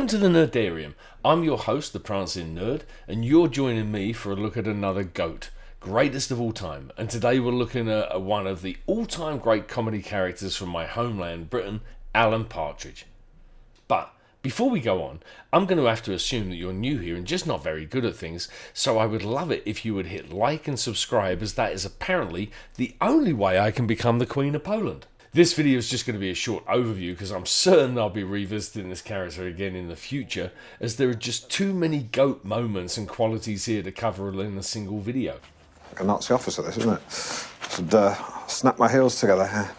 to the Nerdarium. I'm your host, the Prancing Nerd, and you're joining me for a look at another GOAT, greatest of all time. And today we're looking at one of the all-time great comedy characters from my homeland, Britain, Alan Partridge. But before we go on, I'm going to have to assume that you're new here and just not very good at things, so I would love it if you would hit like and subscribe, as that is apparently the only way I can become the Queen of Poland. This video is just going to be a short overview because I'm certain I'll be revisiting this character again in the future, as there are just too many GOAT moments and qualities here to cover in a single video. Like a Nazi officer, this, isn't it? Should snap my heels together here.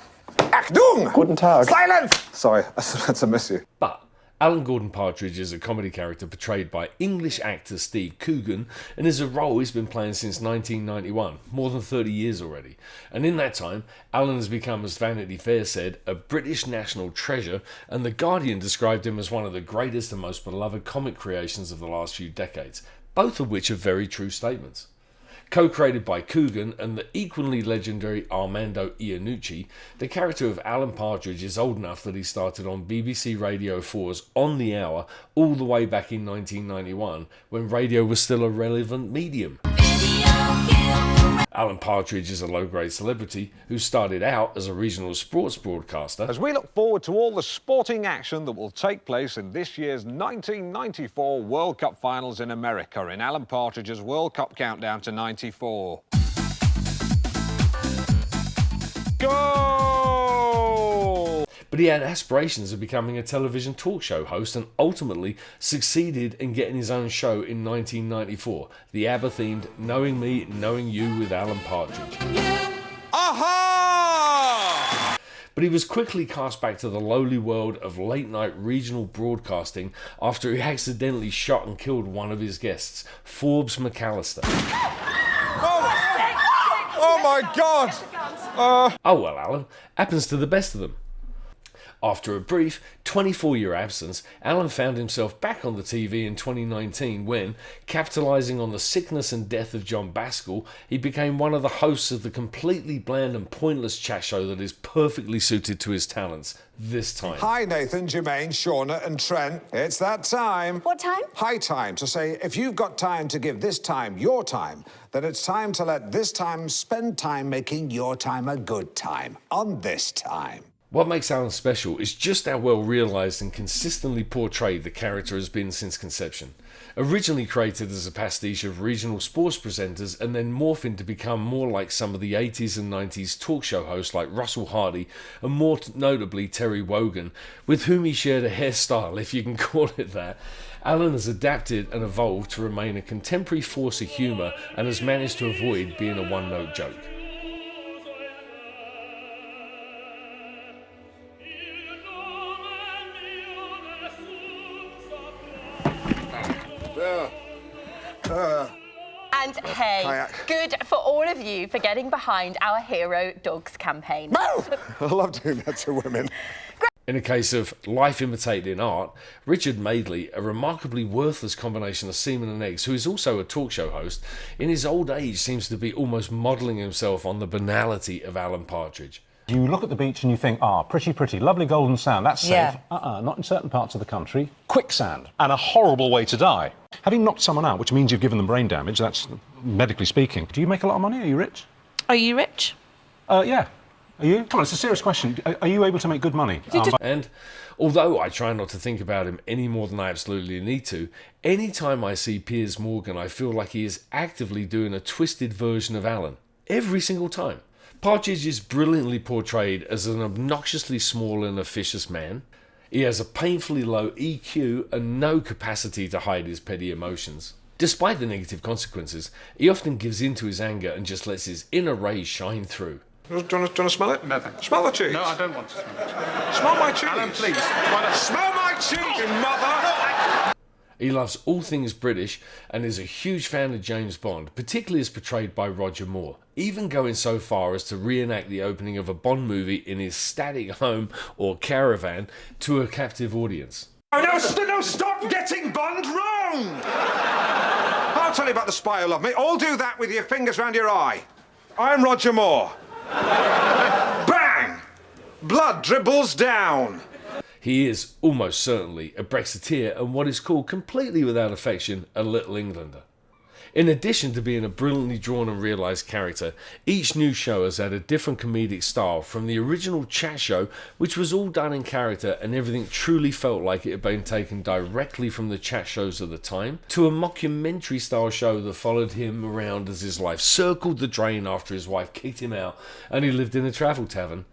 Achtung! Guten Tag. Silence! Sorry, I had to miss you. But Alan Gordon Partridge is a comedy character portrayed by English actor Steve Coogan, and is a role he's been playing since 1991, more than 30 years already. And in that time, Alan has become, as Vanity Fair said, a British national treasure, and The Guardian described him as one of the greatest and most beloved comic creations of the last few decades, both of which are very true statements. Co-created by Coogan and the equally legendary Armando Iannucci, the character of Alan Partridge is old enough that he started on BBC Radio 4's On the Hour all the way back in 1991, when radio was still a relevant medium. Alan Partridge is a low-grade celebrity who started out as a regional sports broadcaster. As we look forward to all the sporting action that will take place in this year's 1994 World Cup finals in America, in Alan Partridge's World Cup countdown to 94. Goal! But he had aspirations of becoming a television talk show host and ultimately succeeded in getting his own show in 1994, the ABBA-themed Knowing Me, Knowing You with Alan Partridge. Aha! But he was quickly cast back to the lowly world of late-night regional broadcasting after he accidentally shot and killed one of his guests, Forbes McAllister. Oh my God! Oh well, Alan, happens to the best of them. After a brief 24-year absence, Alan found himself back on the TV in 2019 when, capitalising on the sickness and death of John Bascall, he became one of the hosts of the completely bland and pointless chat show that is perfectly suited to his talents, This Time. Hi, Nathan, Jermaine, Shauna and Trent. It's that time. What time? High time to say, if you've got time to give this time your time, then it's time to let this time spend time making your time a good time on This Time. What makes Alan special is just how well realised and consistently portrayed the character has been since conception. Originally created as a pastiche of regional sports presenters and then morphed to become more like some of the 80s and 90s talk show hosts like Russell Hardy and more notably Terry Wogan, with whom he shared a hairstyle, if you can call it that. Alan has adapted and evolved to remain a contemporary force of humour and has managed to avoid being a one-note joke. And hey, Kayak. good for all of you for getting behind our Hero Dogs campaign. I love doing that to women. In a case of life imitated in art, Richard Madeley, a remarkably worthless combination of semen and eggs, who is also a talk show host, in his old age seems to be almost modelling himself on the banality of Alan Partridge. You look at the beach and you think, pretty, lovely golden sand, that's safe. Yeah. Not in certain parts of the country. Quicksand, and a horrible way to die. Having knocked someone out, which means you've given them brain damage, that's medically speaking. Do you make a lot of money? Are you rich? Are you rich? Yeah. Are you? Come on, it's a serious question. Are you able to make good money? And although I try not to think about him any more than I absolutely need to, any time I see Piers Morgan, I feel like he is actively doing a twisted version of Alan. Every single time. Partridge is brilliantly portrayed as an obnoxiously small and officious man. He has a painfully low EQ and no capacity to hide his petty emotions. Despite the negative consequences, he often gives in to his anger and just lets his inner rage shine through. Do you want to smell it? No, thanks. Smell the cheese. No, I don't want to smell it. Smell my cheese. Alan, please. Why not? Smell my cheese, you mother! He loves all things British and is a huge fan of James Bond, particularly as portrayed by Roger Moore, even going so far as to reenact the opening of a Bond movie in his static home or caravan to a captive audience. Oh, no, stop getting Bond wrong! I'll tell you about the spy who loved me. All do that with your fingers round your eye. I'm Roger Moore. Bang! Blood dribbles down. He is almost certainly a Brexiteer and what is called, completely without affection, a Little Englander. In addition to being a brilliantly drawn and realised character, each new show has had a different comedic style, from the original chat show, which was all done in character and everything truly felt like it had been taken directly from the chat shows of the time, to a mockumentary style show that followed him around as his life circled the drain after his wife kicked him out and he lived in a travel tavern,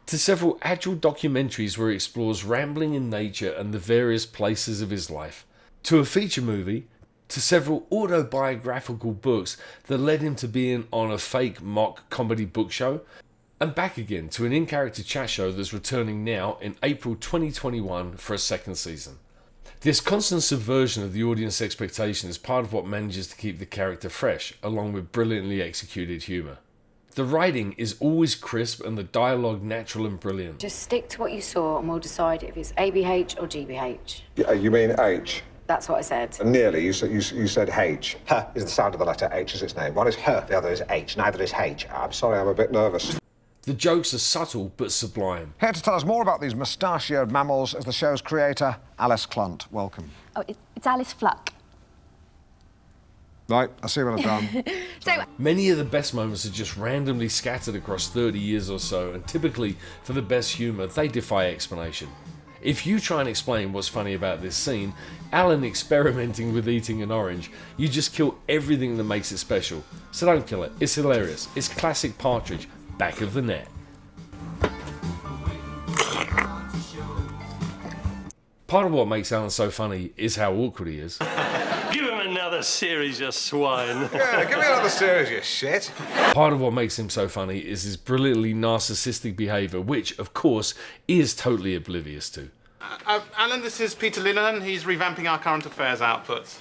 to several actual documentaries where he explores rambling in nature and the various places of his life, to a feature movie, to several autobiographical books that led him to being on a fake mock comedy book show, and back again to an in-character chat show that's returning now in April 2021 for a second season. This constant subversion of the audience expectation is part of what manages to keep the character fresh, along with brilliantly executed humour. The writing is always crisp and the dialogue natural and brilliant. Just stick to what you saw and we'll decide if it's ABH or GBH. Yeah, you mean H? That's what I said. Nearly. You said H. H is the sound of the letter H as its name. One is H, the other is H. Neither is H. I'm sorry, I'm a bit nervous. The jokes are subtle but sublime. Here to tell us more about these mustachioed mammals is the show's creator, Alice Clunt. Welcome. Oh, it's Alice Fluck. Right, I see what I've done. Many of the best moments are just randomly scattered across 30 years or so, and typically, for the best humour, they defy explanation. If you try and explain what's funny about this scene, Alan experimenting with eating an orange, you just kill everything that makes it special. So don't kill it, it's hilarious. It's classic Partridge, back of the net. Part of what makes Alan so funny is how awkward he is. Give him another series, you swine. Yeah, give me another series, you shit. Part of what makes him so funny is his brilliantly narcissistic behaviour, which, of course, he is totally oblivious to. Alan, this is Peter Linehan. He's revamping our current affairs outputs.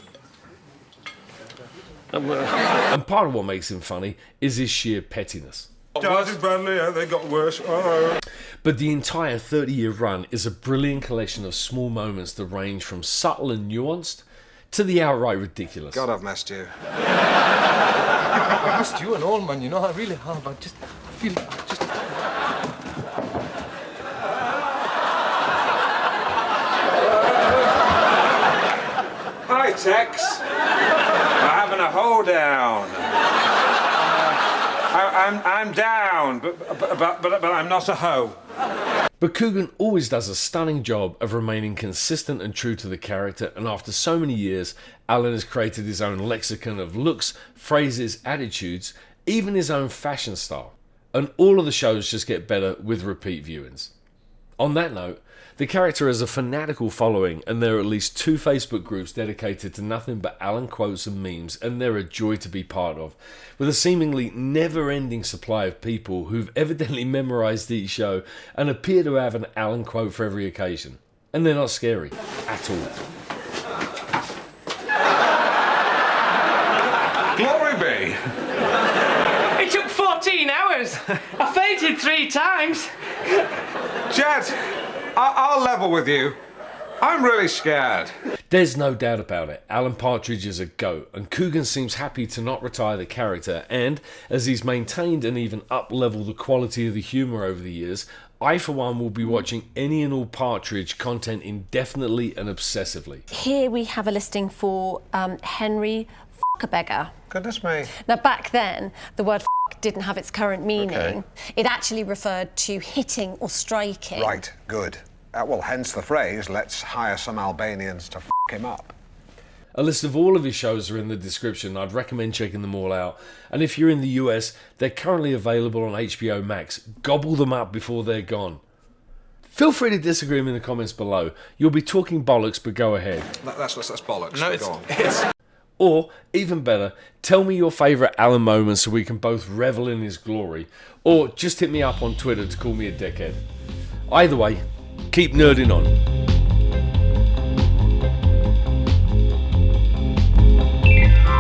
And part of what makes him funny is his sheer pettiness. Darcy Bradley, they got worse. Oh. But the entire 30-year run is a brilliant collection of small moments that range from subtle and nuanced to the outright ridiculous. God, I've messed you. I missed you and all, man, you know, I really have. I feel. Hi, Tex. We're having a hoedown. I'm down, but I'm not a hoe. But Coogan always does a stunning job of remaining consistent and true to the character, and after so many years, Alan has created his own lexicon of looks, phrases, attitudes, even his own fashion style. And all of the shows just get better with repeat viewings. On that note, the character has a fanatical following, and there are at least 2 Facebook groups dedicated to nothing but Alan quotes and memes, and they're a joy to be part of, with a seemingly never-ending supply of people who've evidently memorised each show and appear to have an Alan quote for every occasion. And they're not scary at all. Glory be. It took 14 hours. I fainted 3 times. Jed, I'll level with you. I'm really scared. There's no doubt about it, Alan Partridge is a GOAT, and Coogan seems happy to not retire the character, and as he's maintained and even up-leveled the quality of the humour over the years, I for one will be watching any and all Partridge content indefinitely and obsessively. Here we have a listing for Henry F***a-beggar. Goodness me. Now, back then, the word f*** didn't have its current meaning. Okay. It actually referred to hitting or striking. Right, good. Well, hence the phrase, let's hire some Albanians to f*** him up. A list of all of his shows are in the description. I'd recommend checking them all out. And if you're in the US, they're currently available on HBO Max. Gobble them up before they're gone. Feel free to disagree in the comments below. You'll be talking bollocks, but go ahead. That's bollocks. No, Go on. it's Or, even better, tell me your favourite Alan moments so we can both revel in his glory. Or just hit me up on Twitter to call me a dickhead. Either way, keep nerding on.